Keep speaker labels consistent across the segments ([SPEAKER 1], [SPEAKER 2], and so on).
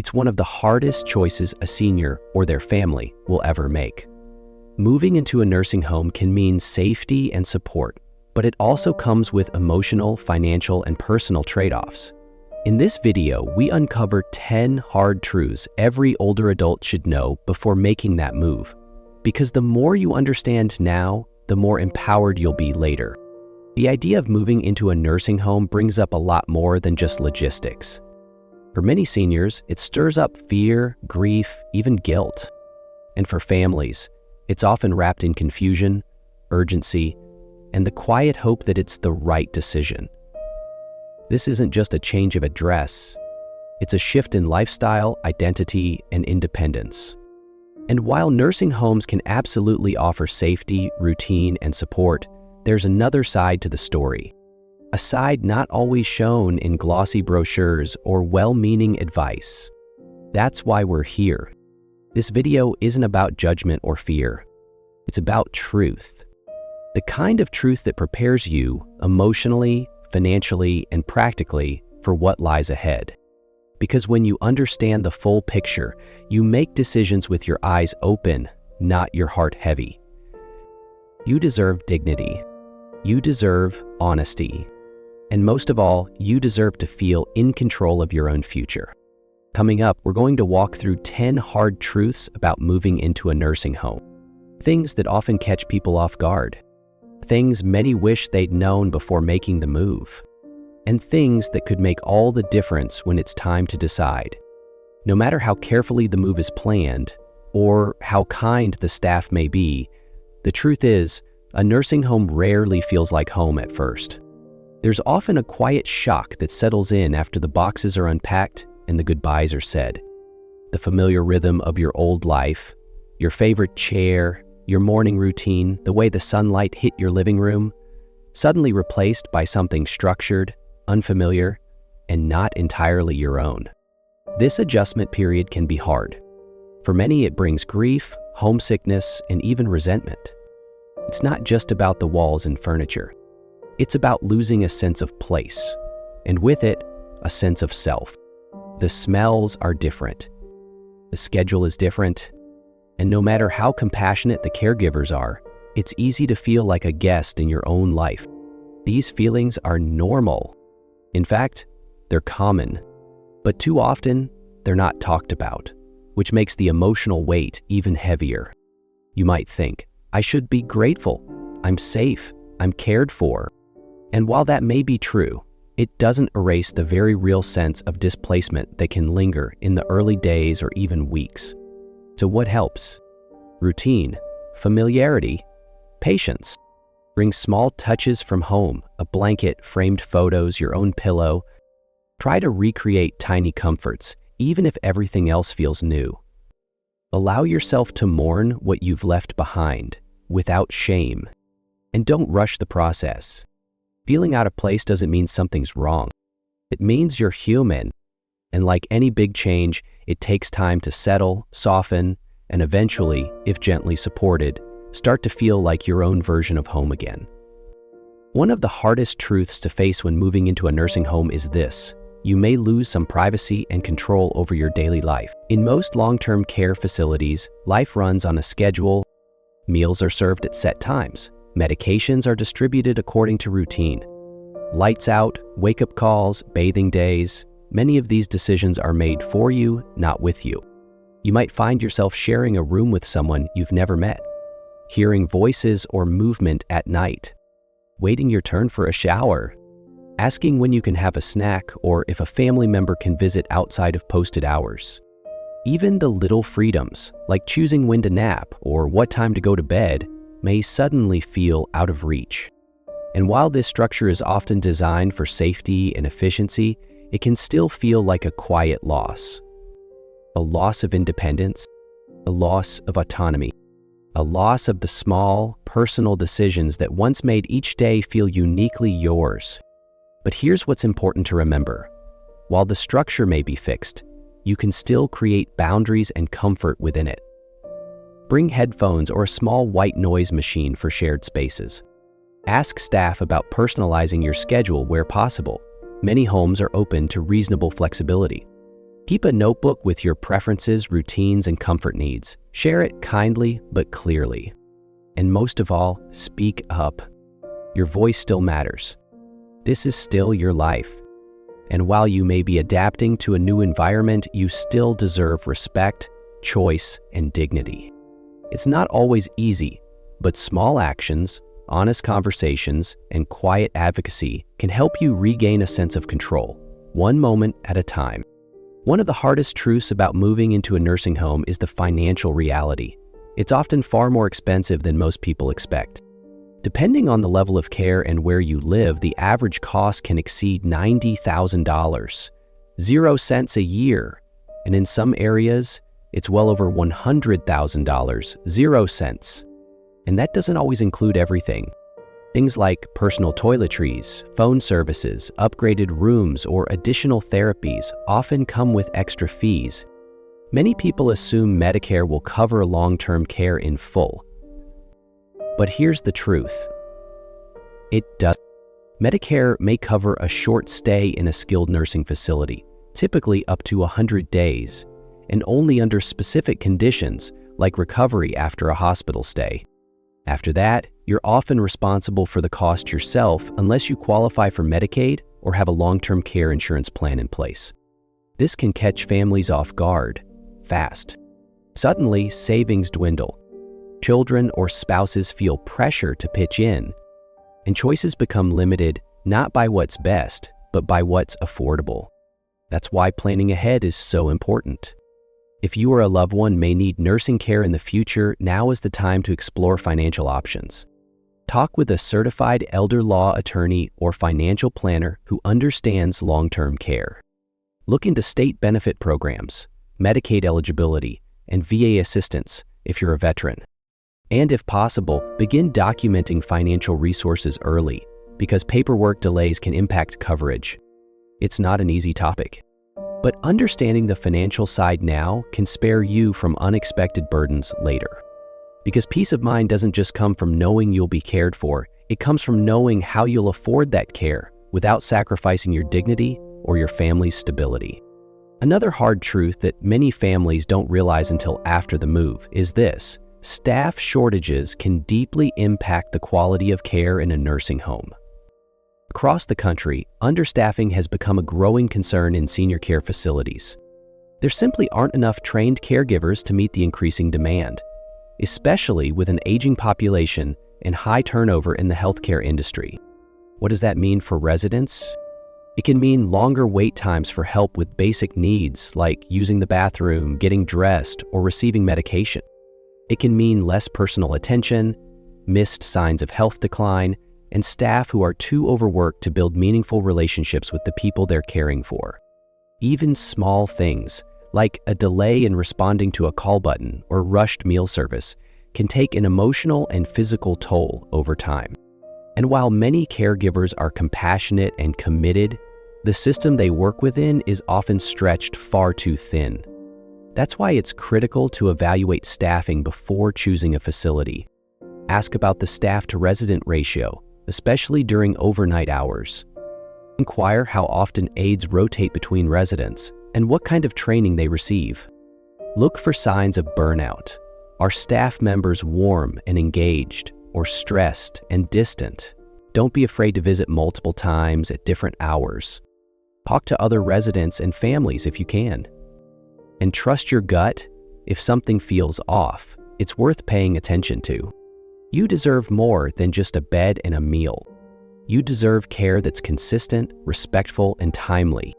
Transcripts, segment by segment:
[SPEAKER 1] It's one of the hardest choices a senior or their family will ever make. Moving into a nursing home can mean safety and support, but it also comes with emotional, financial, and personal trade-offs. In this video, we uncover 10 hard truths every older adult should know before making that move. Because the more you understand now, the more empowered you'll be later. The idea of moving into a nursing home brings up a lot more than just logistics. For many seniors, it stirs up fear, grief, even guilt. And for families, it's often wrapped in confusion, urgency, and the quiet hope that it's the right decision. This isn't just a change of address. It's a shift in lifestyle, identity, and independence. And while nursing homes can absolutely offer safety, routine, and support, there's another side to the story. A side not always shown in glossy brochures or well-meaning advice. That's why we're here. This video isn't about judgment or fear. It's about truth. The kind of truth that prepares you emotionally, financially, and practically for what lies ahead. Because when you understand the full picture, you make decisions with your eyes open, not your heart heavy. You deserve dignity. You deserve honesty. And most of all, you deserve to feel in control of your own future. Coming up, we're going to walk through 10 hard truths about moving into a nursing home. Things that often catch people off guard. Things many wish they'd known before making the move. And things that could make all the difference when it's time to decide. No matter how carefully the move is planned, or how kind the staff may be, the truth is, a nursing home rarely feels like home at first. There's often a quiet shock that settles in after the boxes are unpacked and the goodbyes are said. The familiar rhythm of your old life, your favorite chair, your morning routine, the way the sunlight hit your living room, suddenly replaced by something structured, unfamiliar, and not entirely your own. This adjustment period can be hard. For many, it brings grief, homesickness, and even resentment. It's not just about the walls and furniture. It's about losing a sense of place, and with it, a sense of self. The smells are different. The schedule is different. And no matter how compassionate the caregivers are, it's easy to feel like a guest in your own life. These feelings are normal. In fact, they're common. But too often, they're not talked about, which makes the emotional weight even heavier. You might think, I should be grateful. I'm safe. I'm cared for. And while that may be true, it doesn't erase the very real sense of displacement that can linger in the early days or even weeks. So what helps? Routine, familiarity, patience. Bring small touches from home, a blanket, framed photos, your own pillow. Try to recreate tiny comforts, even if everything else feels new. Allow yourself to mourn what you've left behind, without shame. And don't rush the process. Feeling out of place doesn't mean something's wrong. It means you're human. And like any big change, it takes time to settle, soften, and eventually, if gently supported, start to feel like your own version of home again. One of the hardest truths to face when moving into a nursing home is this: you may lose some privacy and control over your daily life. In most long-term care facilities, life runs on a schedule. Meals are served at set times. Medications are distributed according to routine. Lights out, wake-up calls, bathing days. Many of these decisions are made for you, not with you. You might find yourself sharing a room with someone you've never met, hearing voices or movement at night, waiting your turn for a shower, asking when you can have a snack or if a family member can visit outside of posted hours. Even the little freedoms, like choosing when to nap or what time to go to bed, may suddenly feel out of reach. And while this structure is often designed for safety and efficiency, it can still feel like a quiet loss. A loss of independence, a loss of autonomy, a loss of the small, personal decisions that once made each day feel uniquely yours. But here's what's important to remember. While the structure may be fixed, you can still create boundaries and comfort within it. Bring headphones or a small white noise machine for shared spaces. Ask staff about personalizing your schedule where possible. Many homes are open to reasonable flexibility. Keep a notebook with your preferences, routines, and comfort needs. Share it kindly but clearly. And most of all, speak up. Your voice still matters. This is still your life. And while you may be adapting to a new environment, you still deserve respect, choice, and dignity. It's not always easy, but small actions, honest conversations, and quiet advocacy can help you regain a sense of control, one moment at a time. One of the hardest truths about moving into a nursing home is the financial reality. It's often far more expensive than most people expect. Depending on the level of care and where you live, the average cost can exceed $90,000, 0 cents a year, and in some areas, it's well over $100,000, 0 cents. And that doesn't always include everything. Things like personal toiletries, phone services, upgraded rooms, or additional therapies often come with extra fees. Many people assume Medicare will cover long-term care in full. But here's the truth. It doesn't. Medicare may cover a short stay in a skilled nursing facility, typically up to 100 days, and only under specific conditions like recovery after a hospital stay. After that, you're often responsible for the cost yourself unless you qualify for Medicaid or have a long-term care insurance plan in place. This can catch families off guard fast. Suddenly, savings dwindle. Children or spouses feel pressure to pitch in, and choices become limited not by what's best, but by what's affordable. That's why planning ahead is so important. If you or a loved one may need nursing care in the future, now is the time to explore financial options. Talk with a certified elder law attorney or financial planner who understands long-term care. Look into state benefit programs, Medicaid eligibility, and VA assistance if you're a veteran. And if possible, begin documenting financial resources early, because paperwork delays can impact coverage. It's not an easy topic. But understanding the financial side now can spare you from unexpected burdens later. Because peace of mind doesn't just come from knowing you'll be cared for, it comes from knowing how you'll afford that care without sacrificing your dignity or your family's stability. Another hard truth that many families don't realize until after the move is this: staff shortages can deeply impact the quality of care in a nursing home. Across the country, understaffing has become a growing concern in senior care facilities. There simply aren't enough trained caregivers to meet the increasing demand, especially with an aging population and high turnover in the healthcare industry. What does that mean for residents? It can mean longer wait times for help with basic needs like using the bathroom, getting dressed, or receiving medication. It can mean less personal attention, missed signs of health decline, and staff who are too overworked to build meaningful relationships with the people they're caring for. Even small things, like a delay in responding to a call button or rushed meal service, can take an emotional and physical toll over time. And while many caregivers are compassionate and committed, the system they work within is often stretched far too thin. That's why it's critical to evaluate staffing before choosing a facility. Ask about the staff-to-resident ratio, especially during overnight hours. Inquire how often aides rotate between residents and what kind of training they receive. Look for signs of burnout. Are staff members warm and engaged, or stressed and distant? Don't be afraid to visit multiple times at different hours. Talk to other residents and families if you can. And trust your gut. If something feels off, it's worth paying attention to. You deserve more than just a bed and a meal. You deserve care that's consistent, respectful, and timely.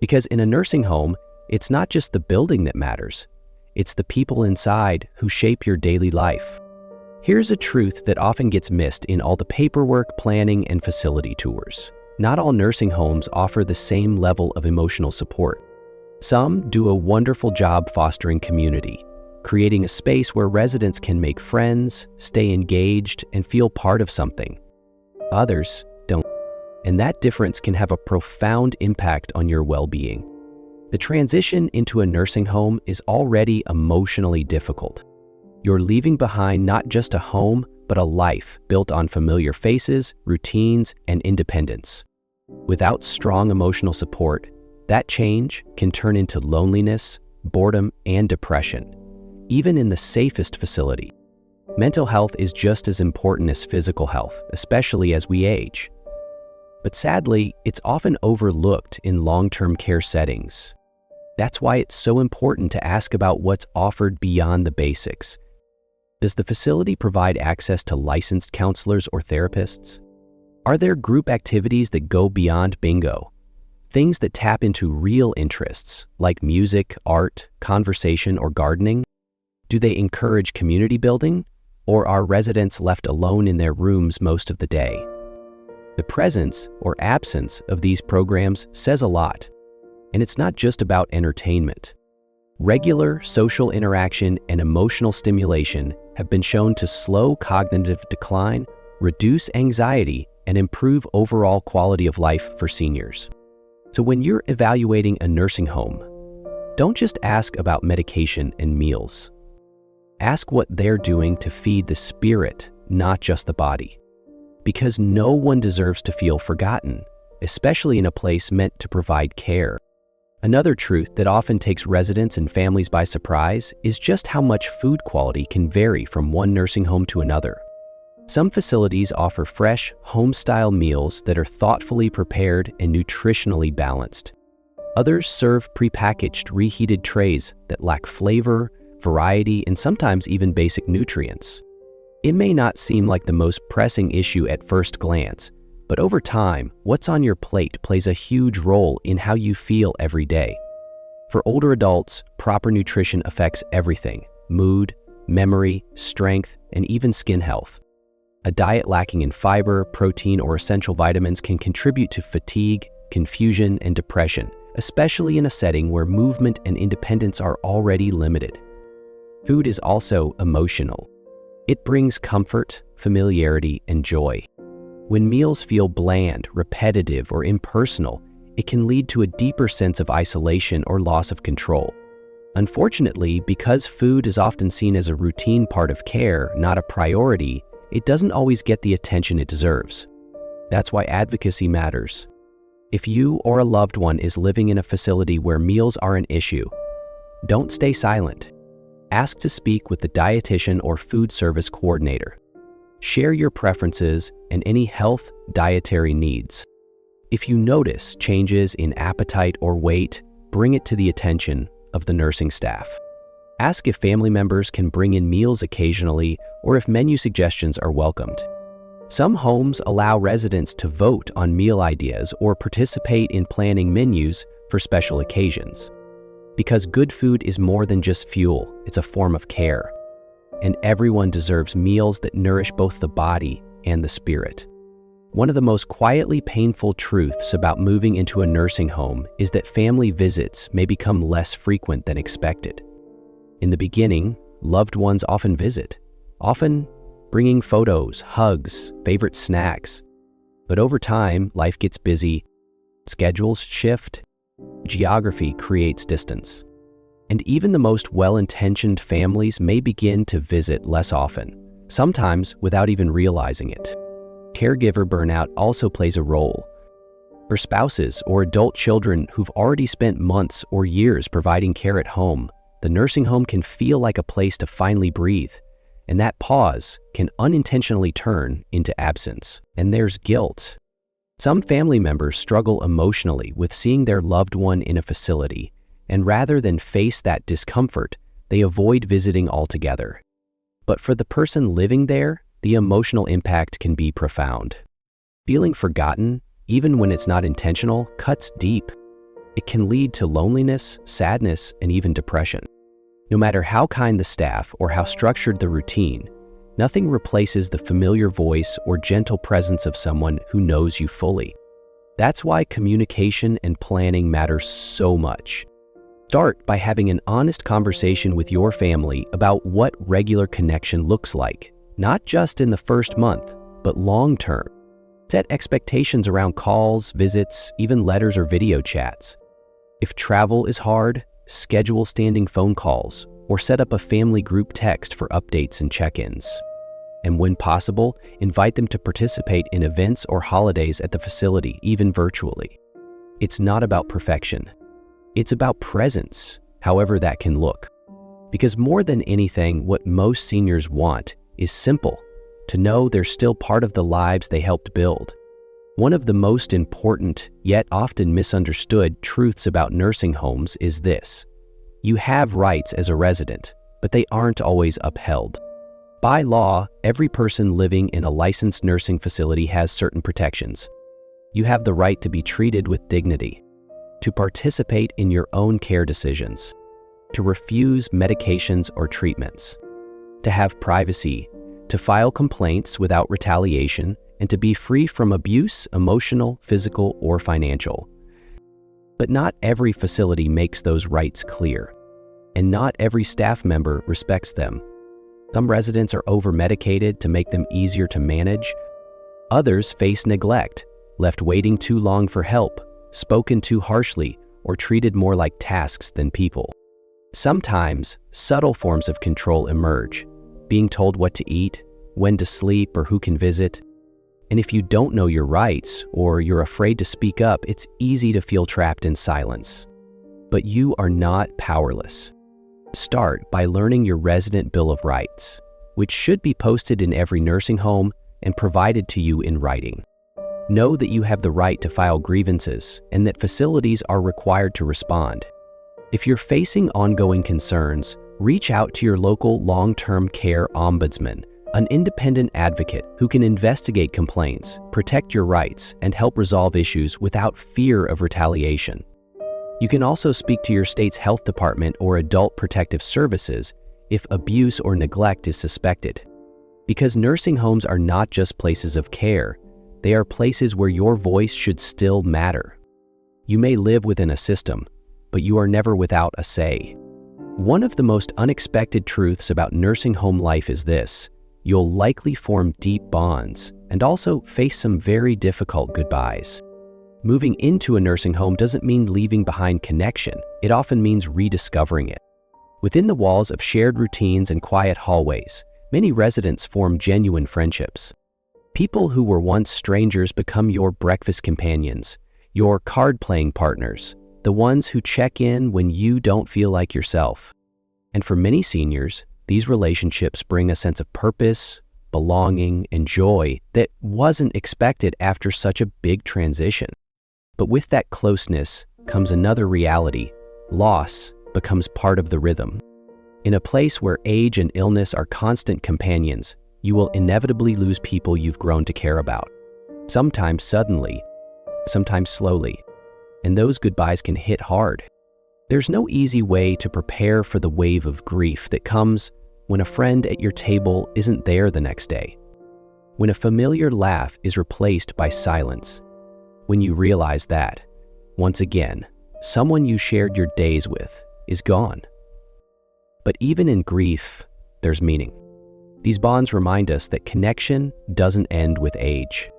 [SPEAKER 1] Because in a nursing home, it's not just the building that matters. It's the people inside who shape your daily life. Here's a truth that often gets missed in all the paperwork, planning, and facility tours. Not all nursing homes offer the same level of emotional support. Some do a wonderful job fostering community, creating a space where residents can make friends, stay engaged, and feel part of something. Others don't, and that difference can have a profound impact on your well-being. The transition into a nursing home is already emotionally difficult. You're leaving behind not just a home, but a life built on familiar faces, routines, and independence. Without strong emotional support, That change can turn into loneliness, boredom, and depression, even in the safest facility. Mental health is just as important as physical health, especially as we age. But sadly, it's often overlooked in long-term care settings. That's why it's so important to ask about what's offered beyond the basics. Does the facility provide access to licensed counselors or therapists? Are there group activities that go beyond bingo? Things that tap into real interests, like music, art, conversation, or gardening? Do they encourage community building, or are residents left alone in their rooms most of the day? The presence or absence of these programs says a lot. And it's not just about entertainment. Regular social interaction and emotional stimulation have been shown to slow cognitive decline, reduce anxiety, and improve overall quality of life for seniors. So when you're evaluating a nursing home, don't just ask about medication and meals. Ask what they're doing to feed the spirit, not just the body. Because no one deserves to feel forgotten, especially in a place meant to provide care. Another truth that often takes residents and families by surprise is just how much food quality can vary from one nursing home to another. Some facilities offer fresh, home-style meals that are thoughtfully prepared and nutritionally balanced. Others serve prepackaged, reheated trays that lack flavor, variety, and sometimes even basic nutrients. It may not seem like the most pressing issue at first glance, but over time, what's on your plate plays a huge role in how you feel every day. For older adults, proper nutrition affects everything: mood, memory, strength, and even skin health. A diet lacking in fiber, protein, or essential vitamins can contribute to fatigue, confusion, and depression, especially in a setting where movement and independence are already limited. Food is also emotional. It brings comfort, familiarity, and joy. When meals feel bland, repetitive, or impersonal, it can lead to a deeper sense of isolation or loss of control. Unfortunately, because food is often seen as a routine part of care, not a priority, it doesn't always get the attention it deserves. That's why advocacy matters. If you or a loved one is living in a facility where meals are an issue, don't stay silent. Ask to speak with the dietitian or food service coordinator. Share your preferences and any health, dietary needs. If you notice changes in appetite or weight, bring it to the attention of the nursing staff. Ask if family members can bring in meals occasionally or if menu suggestions are welcomed. Some homes allow residents to vote on meal ideas or participate in planning menus for special occasions. Because good food is more than just fuel, it's a form of care. And everyone deserves meals that nourish both the body and the spirit. One of the most quietly painful truths about moving into a nursing home is that family visits may become less frequent than expected. In the beginning, loved ones often visit, often bringing photos, hugs, favorite snacks. But over time, life gets busy, schedules shift, geography creates distance. And even the most well-intentioned families may begin to visit less often, sometimes without even realizing it. Caregiver burnout also plays a role. For spouses or adult children who've already spent months or years providing care at home, the nursing home can feel like a place to finally breathe, and that pause can unintentionally turn into absence. And there's guilt. Some family members struggle emotionally with seeing their loved one in a facility, and rather than face that discomfort, they avoid visiting altogether. But for the person living there, the emotional impact can be profound. Feeling forgotten, even when it's not intentional, cuts deep. It can lead to loneliness, sadness, and even depression. No matter how kind the staff or how structured the routine, nothing replaces the familiar voice or gentle presence of someone who knows you fully. That's why communication and planning matter so much. Start by having an honest conversation with your family about what regular connection looks like, not just in the first month, but long-term. Set expectations around calls, visits, even letters or video chats. If travel is hard, schedule standing phone calls or set up a family group text for updates and check-ins. And when possible, invite them to participate in events or holidays at the facility, even virtually. It's not about perfection. It's about presence, however that can look. Because more than anything, what most seniors want is simple, to know they're still part of the lives they helped build. One of the most important, yet often misunderstood, truths about nursing homes is this: you have rights as a resident, but they aren't always upheld. By law, every person living in a licensed nursing facility has certain protections. You have the right to be treated with dignity, to participate in your own care decisions, to refuse medications or treatments, to have privacy, to file complaints without retaliation, and to be free from abuse, emotional, physical, or financial. But not every facility makes those rights clear, and not every staff member respects them. Some residents are over-medicated to make them easier to manage. Others face neglect, left waiting too long for help, spoken too harshly, or treated more like tasks than people. Sometimes, subtle forms of control emerge, being told what to eat, when to sleep, or who can visit. And if you don't know your rights, or you're afraid to speak up, it's easy to feel trapped in silence. But you are not powerless. Start by learning your Resident Bill of Rights, which should be posted in every nursing home and provided to you in writing. Know that you have the right to file grievances and that facilities are required to respond. If you're facing ongoing concerns, reach out to your local long-term care ombudsman, an independent advocate who can investigate complaints, protect your rights, and help resolve issues without fear of retaliation. You can also speak to your state's health department or adult protective services if abuse or neglect is suspected. Because nursing homes are not just places of care, they are places where your voice should still matter. You may live within a system, but you are never without a say. One of the most unexpected truths about nursing home life is this: you'll likely form deep bonds and also face some very difficult goodbyes. Moving into a nursing home doesn't mean leaving behind connection. It often means rediscovering it. Within the walls of shared routines and quiet hallways, many residents form genuine friendships. People who were once strangers become your breakfast companions, your card-playing partners, the ones who check in when you don't feel like yourself. And for many seniors, these relationships bring a sense of purpose, belonging, and joy that wasn't expected after such a big transition. But with that closeness comes another reality: loss becomes part of the rhythm. In a place where age and illness are constant companions, you will inevitably lose people you've grown to care about. Sometimes suddenly, sometimes slowly, and those goodbyes can hit hard. There's no easy way to prepare for the wave of grief that comes when a friend at your table isn't there the next day, when a familiar laugh is replaced by silence, when you realize that, once again, someone you shared your days with is gone. But even in grief, there's meaning. These bonds remind us that connection doesn't end with age,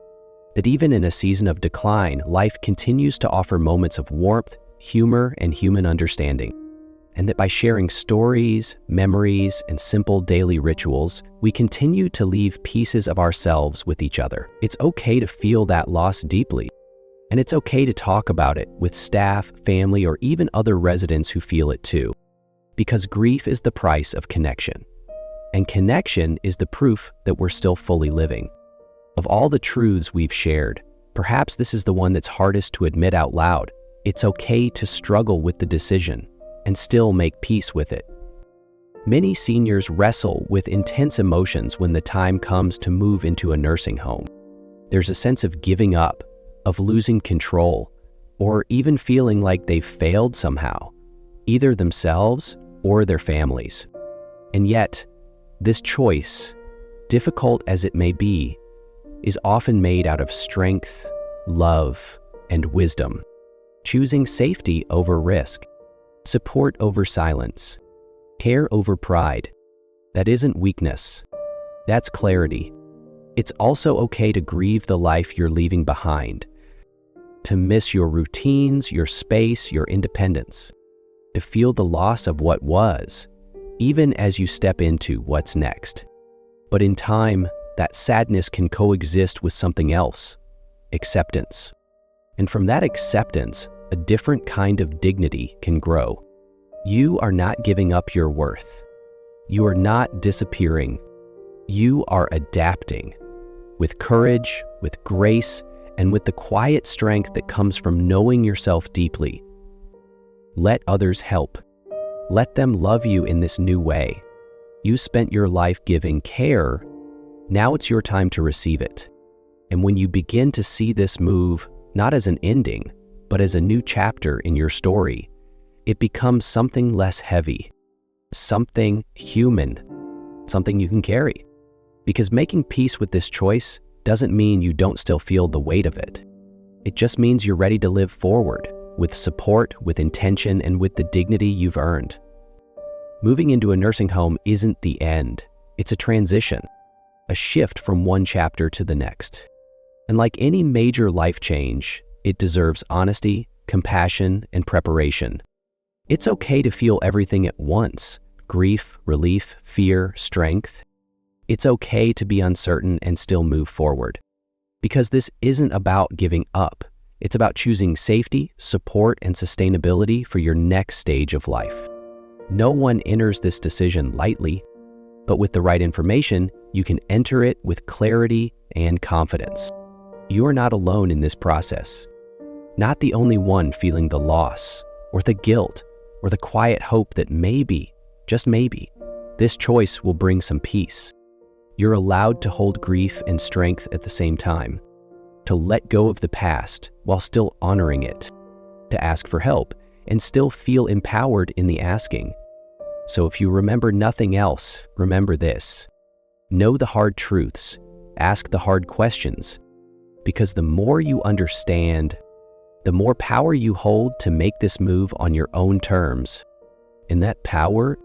[SPEAKER 1] that even in a season of decline, life continues to offer moments of warmth, humor, and human understanding, and that by sharing stories, memories, and simple daily rituals, we continue to leave pieces of ourselves with each other. It's okay to feel that loss deeply, and it's okay to talk about it with staff, family, or even other residents who feel it too, because grief is the price of connection, and connection is the proof that we're still fully living. Of all the truths we've shared, perhaps this is the one that's hardest to admit out loud. It's okay to struggle with the decision and still make peace with it. Many seniors wrestle with intense emotions when the time comes to move into a nursing home. There's a sense of giving up, of losing control, or even feeling like they've failed somehow, either themselves or their families. And yet, this choice, difficult as it may be, is often made out of strength, love, and wisdom, choosing safety over risk, support over silence, care over pride. That isn't weakness. That's clarity. It's also okay to grieve the life you're leaving behind, to miss your routines, your space, your independence, to feel the loss of what was, even as you step into what's next. But in time, that sadness can coexist with something else: acceptance. And from that acceptance, a different kind of dignity can grow. You are not giving up your worth. You are not disappearing. You are adapting with courage, with grace, and with the quiet strength that comes from knowing yourself deeply. Let others help. Let them love you in this new way. You spent your life giving care. Now it's your time to receive it. And when you begin to see this move not as an ending, but as a new chapter in your story, it becomes something less heavy, something human, something you can carry. Because making peace with this choice doesn't mean you don't still feel the weight of it. It just means you're ready to live forward with support, with intention, and with the dignity you've earned. Moving into a nursing home isn't the end. It's a transition, a shift from one chapter to the next. And like any major life change, it deserves honesty, compassion, and preparation. It's okay to feel everything at once: grief, relief, fear, strength. It's okay to be uncertain and still move forward. Because this isn't about giving up. It's about choosing safety, support, and sustainability for your next stage of life. No one enters this decision lightly, but with the right information, you can enter it with clarity and confidence. You are not alone in this process. Not the only one feeling the loss, or the guilt, or the quiet hope that maybe, just maybe, this choice will bring some peace. You're allowed to hold grief and strength at the same time, to let go of the past while still honoring it, to ask for help and still feel empowered in the asking. So if you remember nothing else, remember this: know the hard truths, ask the hard questions, because the more you understand, the more power you hold to make this move on your own terms. And that power,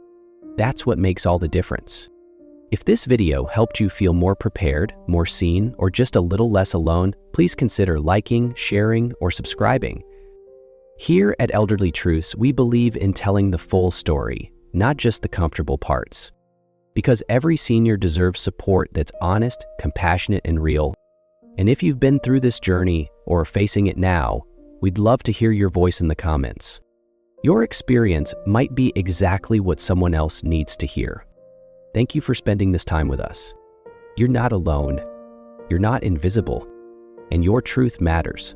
[SPEAKER 1] that's what makes all the difference. If this video helped you feel more prepared, more seen, or just a little less alone, please consider liking, sharing, or subscribing. Here at Elderly Truths, we believe in telling the full story, not just the comfortable parts. Because every senior deserves support that's honest, compassionate, and real. And if you've been through this journey or are facing it now, we'd love to hear your voice in the comments. Your experience might be exactly what someone else needs to hear. Thank you for spending this time with us. You're not alone, you're not invisible, and your truth matters.